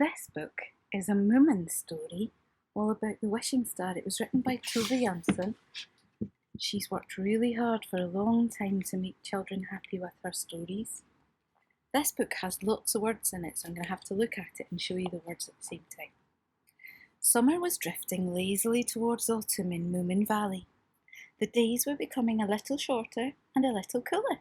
This book is a Moomins story all about the wishing star. It was written by Tove Jansson. She's worked really hard for a long time to make children happy with her stories. This book has lots of words in it, so I'm going to have to look at it and show you the words at the same time. Summer was drifting lazily towards autumn in Moomin Valley. The days were becoming a little shorter and a little cooler.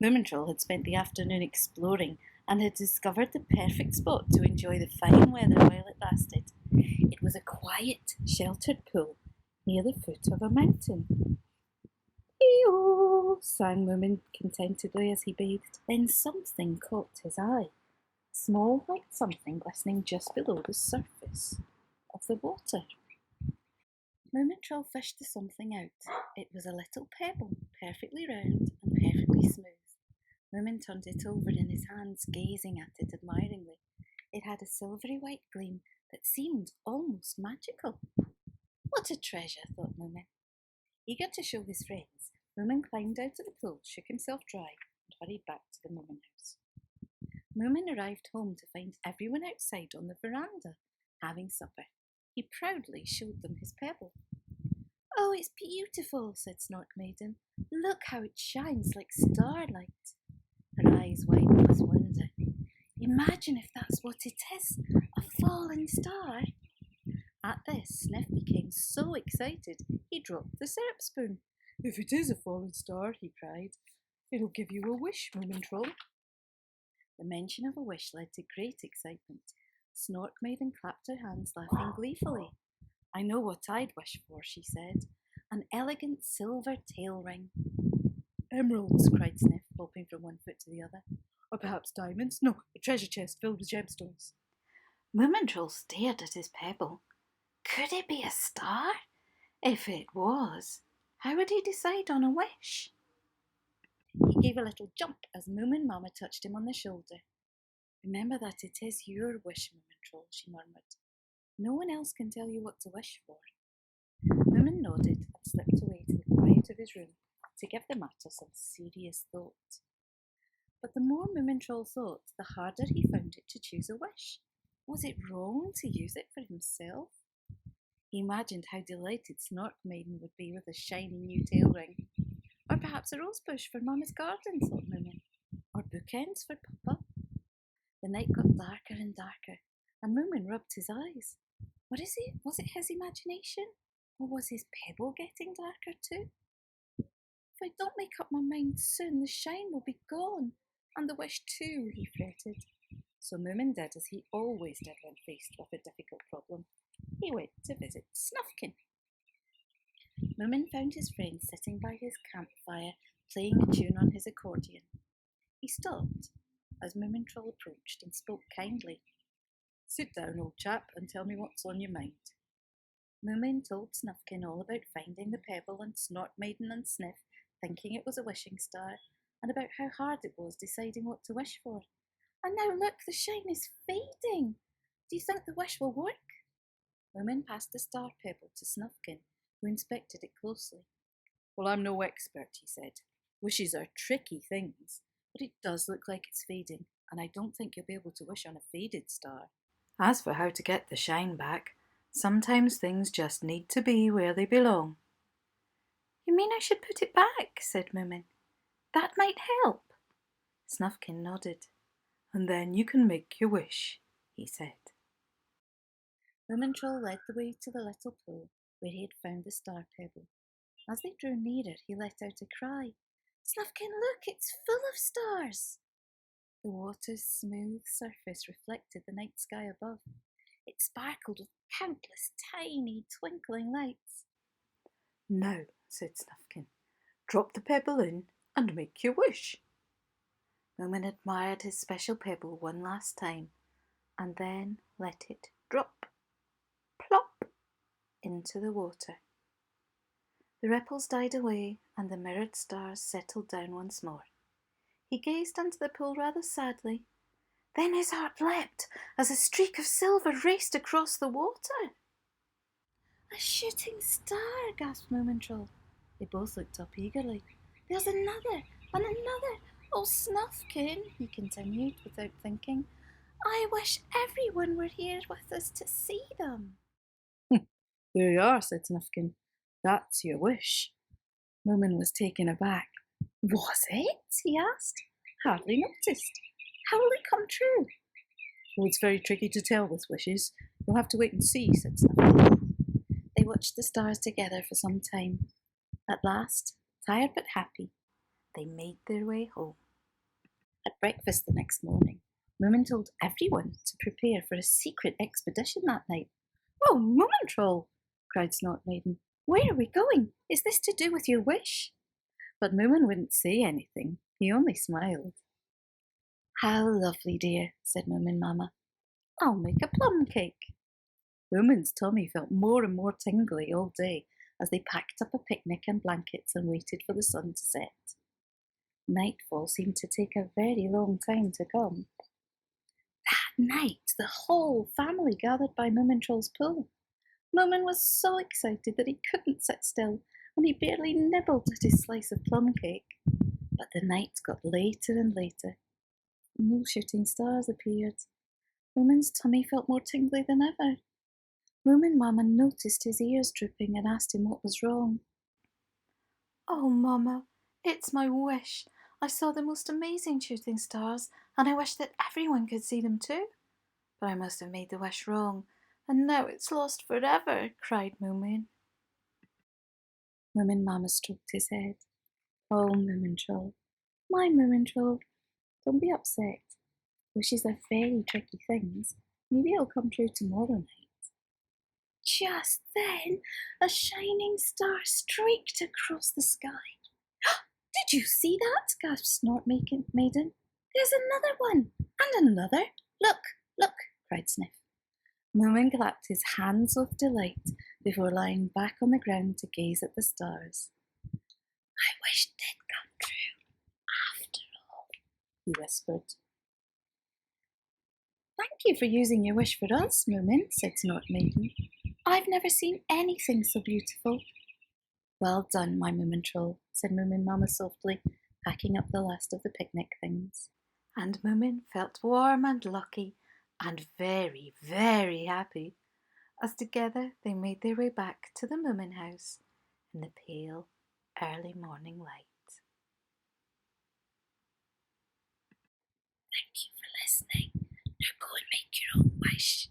Moomintroll had spent the afternoon exploring and had discovered the perfect spot to enjoy the fine weather while it lasted. It was a quiet, sheltered pool near the foot of a mountain. "Ee-oo," sang Moomin contentedly as he bathed. Then something caught his eye. A small white something glistening just below the surface of the water. Moomintroll fished the something out. It was a little pebble, perfectly round and perfectly smooth. Moomin turned it over in his hands, gazing at it admiringly. It had a silvery white gleam that seemed almost magical. What a treasure, thought Moomin. Eager to show his friends, Moomin climbed out of the pool, shook himself dry, and hurried back to the Moomin house. Moomin arrived home to find everyone outside on the veranda, having supper. He proudly showed them his pebble. "Oh, it's beautiful," said Snork Maiden. "Look how it shines like starlight." Her eyes widened with wonder. "Imagine if that's what it is, a falling star." At this, Sniff became so excited he dropped the syrup spoon. "If it is a falling star," he cried, "it'll give you a wish, Moomintroll." The mention of a wish led to great excitement. Snork Maiden clapped her hands, laughing gleefully. "I know what I'd wish for," she said. "An elegant silver tail ring." "Emeralds," cried Sniff, hopping from one foot to the other. "Or perhaps diamonds? No, a treasure chest filled with gemstones." Moomintroll stared at his pebble. Could it be a star? If it was, how would he decide on a wish? He gave a little jump as Moomin Mamma touched him on the shoulder. "Remember that it is your wish, Moomintroll," she murmured. "No one else can tell you what to wish for." Moomin nodded and slipped away to the quiet of his room to give the matter some serious thought. But the more Moomintroll thought, the harder he found it to choose a wish. Was it wrong to use it for himself? He imagined how delighted Snork Maiden would be with a shiny new tail ring. Or perhaps a rosebush for Mamma's garden, thought Moomin. Or bookends for Papa. The night got darker and darker, and Moomin rubbed his eyes. Was it his imagination? Or was his pebble getting darker too? "If I don't make up my mind soon, the shine will be gone, and the wish too," he fretted. So Moomin did as he always did when faced with a difficult problem. He went to visit Snufkin. Moomin found his friend sitting by his campfire, playing a tune on his accordion. He stopped as Moomintroll approached and spoke kindly. "Sit down, old chap, and tell me what's on your mind." Moomin told Snufkin all about finding the pebble and Snork Maiden and Sniff thinking it was a wishing star, and about how hard it was deciding what to wish for. "And now look, the shine is fading. Do you think the wish will work?" Moomin passed the star pebble to Snufkin, who inspected it closely. "Well, I'm no expert," he said. "Wishes are tricky things, but it does look like it's fading, and I don't think you'll be able to wish on a faded star. As for how to get the shine back, sometimes things just need to be where they belong." "You mean I should put it back?" said Moomin. "That might help." Snufkin nodded. "And then you can make your wish," he said. Moomintroll led the way to the little pool where he had found the star pebble. As they drew nearer, he let out a cry. "Snufkin, look, it's full of stars!" The water's smooth surface reflected the night sky above. It sparkled with countless tiny twinkling lights. "Now," said Snufkin, "drop the pebble in and make your wish." Moomin admired his special pebble one last time and then let it drop, plop, into the water. The ripples died away and the mirrored stars settled down once more. He gazed into the pool rather sadly. Then his heart leapt as a streak of silver raced across the water. "A shooting star!" gasped Moomintroll. They both looked up eagerly. "There's another and another! Oh, Snufkin," he continued without thinking, I wish everyone were here with us to see them. There you are, said Snufkin. That's your wish. Moomin was taken aback. Was it? He asked. Hardly noticed. How will it come true? Well, it's very tricky to tell with wishes. You'll have to wait and see, said Snufkin. They watched the stars together for some time. At last, tired but happy, they made their way home. At breakfast the next morning, Moomin told everyone to prepare for a secret expedition that night. Oh, Moomin Troll, cried Snort Maiden. Where are we going? Is this to do with your wish? But Moomin wouldn't say anything. He only smiled. How lovely, dear, said Moomin Mamma. I'll make a plum cake. Moomin's tummy felt more and more tingly all day as they packed up a picnic and blankets and waited for the sun to set. Nightfall seemed to take a very long time to come. That night, the whole family gathered by Moomin Troll's pool. Moomin was so excited that he couldn't sit still, and he barely nibbled at his slice of plum cake. But the night got later and later. No shooting stars appeared. Moomin's tummy felt more tingly than ever. Moomin Mamma noticed his ears drooping and asked him what was wrong. Oh, Mamma, it's my wish. I saw the most amazing shooting stars, and I wish that everyone could see them too. But I must have made the wish wrong, and now it's lost forever, cried Moomin. Moomin Mamma stroked his head. Oh, Moomin Troll, my Moomin Troll, don't be upset. Wishes are very tricky things. Maybe it'll come true tomorrow night. Just then, a shining star streaked across the sky. Did you see that? Gasped Snort Maiden. There's another one, and another. Look, look, cried Sniff. Moomin clapped his hands with delight before lying back on the ground to gaze at the stars. I wish it did come true, after all, he whispered. Thank you for using your wish for us, Moomin, said Snort Maiden. I've never seen anything so beautiful. Well done, my Moomin Troll, said Moomin Mamma softly, packing up the last of the picnic things. And Moomin felt warm and lucky and very, very happy as together they made their way back to the Moomin house in the pale, early morning light. Thank you for listening. Now go and make your own wish.